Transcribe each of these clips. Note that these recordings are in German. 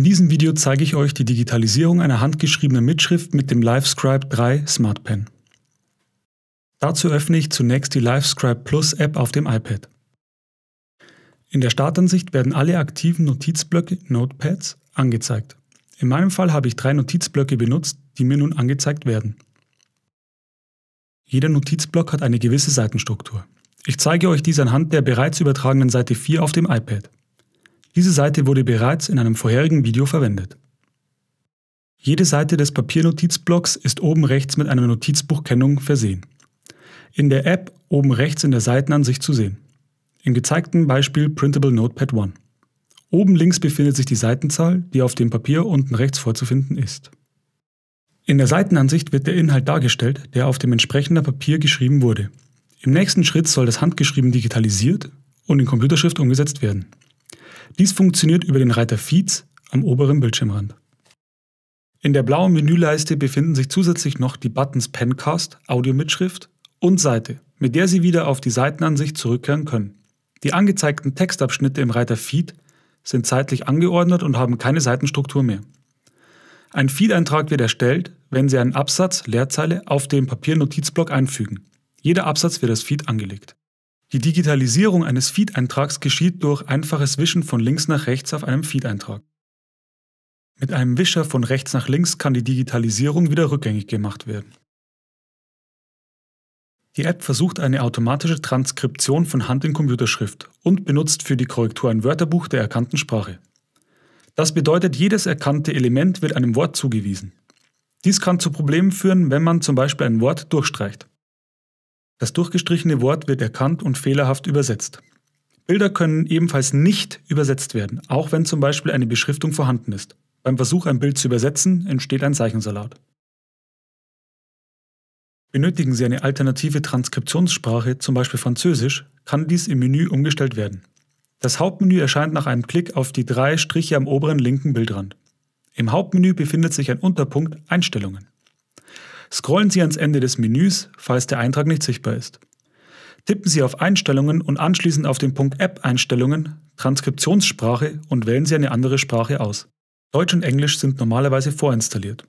In diesem Video zeige ich euch die Digitalisierung einer handgeschriebenen Mitschrift mit dem LiveScribe 3 Smart Pen. Dazu öffne ich zunächst die LiveScribe Plus App auf dem iPad. In der Startansicht werden alle aktiven Notizblöcke Notepads angezeigt. In meinem Fall habe ich 3 Notizblöcke benutzt, die mir nun angezeigt werden. Jeder Notizblock hat eine gewisse Seitenstruktur. Ich zeige euch dies anhand der bereits übertragenen Seite 4 auf dem iPad. Diese Seite wurde bereits in einem vorherigen Video verwendet. Jede Seite des Papiernotizblocks ist oben rechts mit einer Notizbuchkennung versehen. In der App oben rechts in der Seitenansicht zu sehen. Im gezeigten Beispiel Printable Notepad One. Oben links befindet sich die Seitenzahl, die auf dem Papier unten rechts vorzufinden ist. In der Seitenansicht wird der Inhalt dargestellt, der auf dem entsprechenden Papier geschrieben wurde. Im nächsten Schritt soll das Handgeschrieben digitalisiert und in Computerschrift umgesetzt werden. Dies funktioniert über den Reiter Feeds am oberen Bildschirmrand. In der blauen Menüleiste befinden sich zusätzlich noch die Buttons Pencast, Audiomitschrift und Seite, mit der Sie wieder auf die Seitenansicht zurückkehren können. Die angezeigten Textabschnitte im Reiter Feed sind zeitlich angeordnet und haben keine Seitenstruktur mehr. Ein Feed-Eintrag wird erstellt, wenn Sie einen Absatz, Leerzeile, auf dem Papiernotizblock einfügen. Jeder Absatz wird als Feed angelegt. Die Digitalisierung eines Feed-Eintrags geschieht durch einfaches Wischen von links nach rechts auf einem Feed-Eintrag. Mit einem Wischer von rechts nach links kann die Digitalisierung wieder rückgängig gemacht werden. Die App versucht eine automatische Transkription von Hand in Computerschrift und benutzt für die Korrektur ein Wörterbuch der erkannten Sprache. Das bedeutet, jedes erkannte Element wird einem Wort zugewiesen. Dies kann zu Problemen führen, wenn man zum Beispiel ein Wort durchstreicht. Das durchgestrichene Wort wird erkannt und fehlerhaft übersetzt. Bilder können ebenfalls nicht übersetzt werden, auch wenn zum Beispiel eine Beschriftung vorhanden ist. Beim Versuch, ein Bild zu übersetzen, entsteht ein Zeichensalat. Benötigen Sie eine alternative Transkriptionssprache, zum Beispiel Französisch, kann dies im Menü umgestellt werden. Das Hauptmenü erscheint nach einem Klick auf die 3 Striche am oberen linken Bildrand. Im Hauptmenü befindet sich ein Unterpunkt Einstellungen. Scrollen Sie ans Ende des Menüs, falls der Eintrag nicht sichtbar ist. Tippen Sie auf Einstellungen und anschließend auf den Punkt App-Einstellungen, Transkriptionssprache und wählen Sie eine andere Sprache aus. Deutsch und Englisch sind normalerweise vorinstalliert.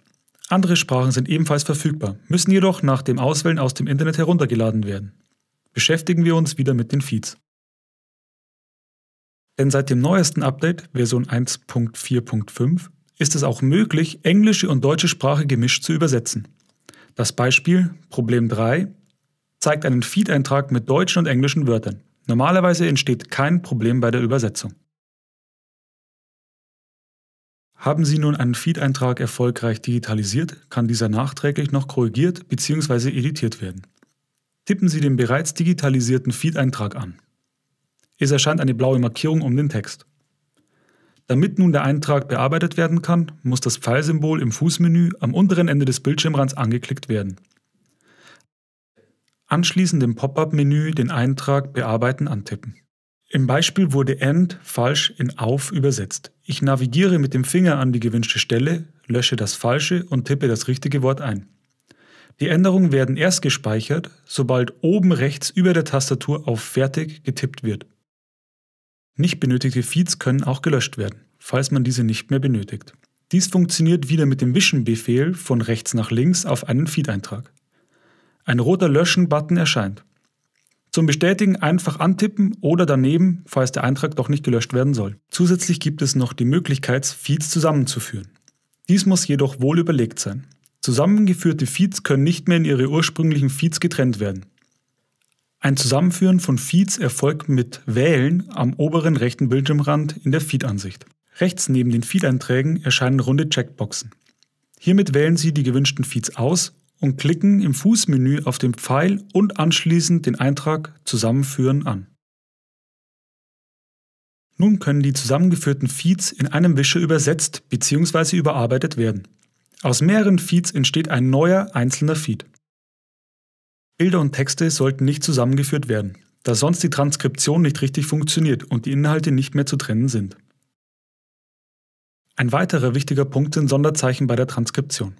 Andere Sprachen sind ebenfalls verfügbar, müssen jedoch nach dem Auswählen aus dem Internet heruntergeladen werden. Beschäftigen wir uns wieder mit den Feeds. Denn seit dem neuesten Update, Version 1.4.5, ist es auch möglich, englische und deutsche Sprache gemischt zu übersetzen. Das Beispiel, Problem 3, zeigt einen Feed-Eintrag mit deutschen und englischen Wörtern. Normalerweise entsteht kein Problem bei der Übersetzung. Haben Sie nun einen Feed-Eintrag erfolgreich digitalisiert, kann dieser nachträglich noch korrigiert bzw. editiert werden. Tippen Sie den bereits digitalisierten Feed-Eintrag an. Es erscheint eine blaue Markierung um den Text. Damit nun der Eintrag bearbeitet werden kann, muss das Pfeilsymbol im Fußmenü am unteren Ende des Bildschirmrands angeklickt werden. Anschließend im Pop-up-Menü den Eintrag Bearbeiten antippen. Im Beispiel wurde End falsch in Auf übersetzt. Ich navigiere mit dem Finger an die gewünschte Stelle, lösche das Falsche und tippe das richtige Wort ein. Die Änderungen werden erst gespeichert, sobald oben rechts über der Tastatur auf Fertig getippt wird. Nicht benötigte Feeds können auch gelöscht werden, falls man diese nicht mehr benötigt. Dies funktioniert wieder mit dem Wischen-Befehl von rechts nach links auf einen Feed-Eintrag. Ein roter Löschen-Button erscheint. Zum Bestätigen einfach antippen oder daneben, falls der Eintrag doch nicht gelöscht werden soll. Zusätzlich gibt es noch die Möglichkeit, Feeds zusammenzuführen. Dies muss jedoch wohl überlegt sein. Zusammengeführte Feeds können nicht mehr in ihre ursprünglichen Feeds getrennt werden. Ein Zusammenführen von Feeds erfolgt mit Wählen am oberen rechten Bildschirmrand in der Feed-Ansicht. Rechts neben den Feed-Einträgen erscheinen runde Checkboxen. Hiermit wählen Sie die gewünschten Feeds aus und klicken im Fußmenü auf den Pfeil und anschließend den Eintrag Zusammenführen an. Nun können die zusammengeführten Feeds in einem Wischer übersetzt bzw. überarbeitet werden. Aus mehreren Feeds entsteht ein neuer einzelner Feed. Bilder und Texte sollten nicht zusammengeführt werden, da sonst die Transkription nicht richtig funktioniert und die Inhalte nicht mehr zu trennen sind. Ein weiterer wichtiger Punkt sind Sonderzeichen bei der Transkription.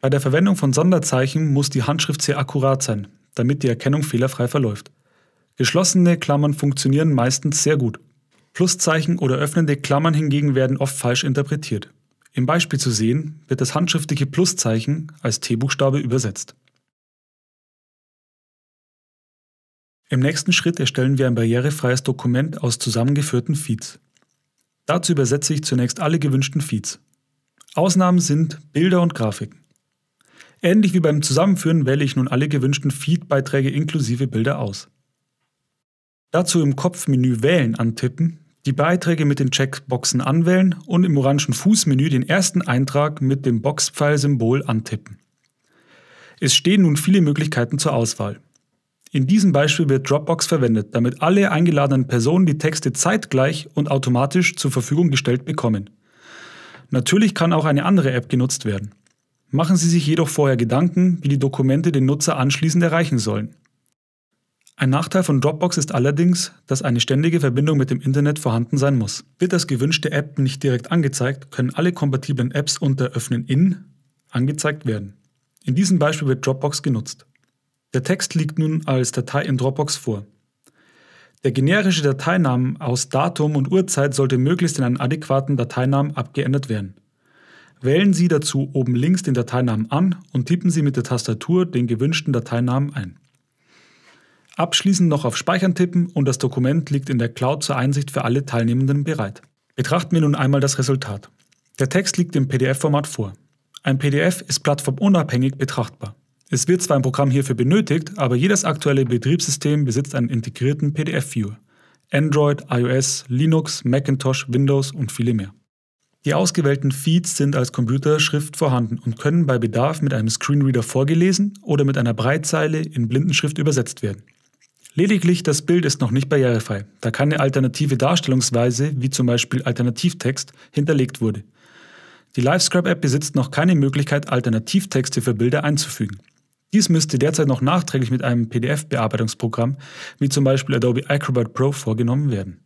Bei der Verwendung von Sonderzeichen muss die Handschrift sehr akkurat sein, damit die Erkennung fehlerfrei verläuft. Geschlossene Klammern funktionieren meistens sehr gut. Pluszeichen oder öffnende Klammern hingegen werden oft falsch interpretiert. Im Beispiel zu sehen, wird das handschriftliche Pluszeichen als T-Buchstabe übersetzt. Im nächsten Schritt erstellen wir ein barrierefreies Dokument aus zusammengeführten Feeds. Dazu übersetze ich zunächst alle gewünschten Feeds. Ausnahmen sind Bilder und Grafiken. Ähnlich wie beim Zusammenführen wähle ich nun alle gewünschten Feed-Beiträge inklusive Bilder aus. Dazu im Kopfmenü Wählen antippen, die Beiträge mit den Checkboxen anwählen und im orangen Fußmenü den ersten Eintrag mit dem Boxpfeil-Symbol antippen. Es stehen nun viele Möglichkeiten zur Auswahl. In diesem Beispiel wird Dropbox verwendet, damit alle eingeladenen Personen die Texte zeitgleich und automatisch zur Verfügung gestellt bekommen. Natürlich kann auch eine andere App genutzt werden. Machen Sie sich jedoch vorher Gedanken, wie die Dokumente den Nutzer anschließend erreichen sollen. Ein Nachteil von Dropbox ist allerdings, dass eine ständige Verbindung mit dem Internet vorhanden sein muss. Wird das gewünschte App nicht direkt angezeigt, können alle kompatiblen Apps unter Öffnen in angezeigt werden. In diesem Beispiel wird Dropbox genutzt. Der Text liegt nun als Datei in Dropbox vor. Der generische Dateinamen aus Datum und Uhrzeit sollte möglichst in einen adäquaten Dateinamen abgeändert werden. Wählen Sie dazu oben links den Dateinamen an und tippen Sie mit der Tastatur den gewünschten Dateinamen ein. Abschließend noch auf Speichern tippen und das Dokument liegt in der Cloud zur Einsicht für alle Teilnehmenden bereit. Betrachten wir nun einmal das Resultat. Der Text liegt im PDF-Format vor. Ein PDF ist plattformunabhängig betrachtbar. Es wird zwar ein Programm hierfür benötigt, aber jedes aktuelle Betriebssystem besitzt einen integrierten PDF-Viewer. Android, iOS, Linux, Macintosh, Windows und viele mehr. Die ausgewählten Feeds sind als Computerschrift vorhanden und können bei Bedarf mit einem Screenreader vorgelesen oder mit einer Breitzeile in Blindenschrift übersetzt werden. Lediglich das Bild ist noch nicht barrierefrei, da keine alternative Darstellungsweise, wie zum Beispiel Alternativtext, hinterlegt wurde. Die LiveScribe-App besitzt noch keine Möglichkeit, Alternativtexte für Bilder einzufügen. Dies müsste derzeit noch nachträglich mit einem PDF-Bearbeitungsprogramm, wie zum Beispiel Adobe Acrobat Pro, vorgenommen werden.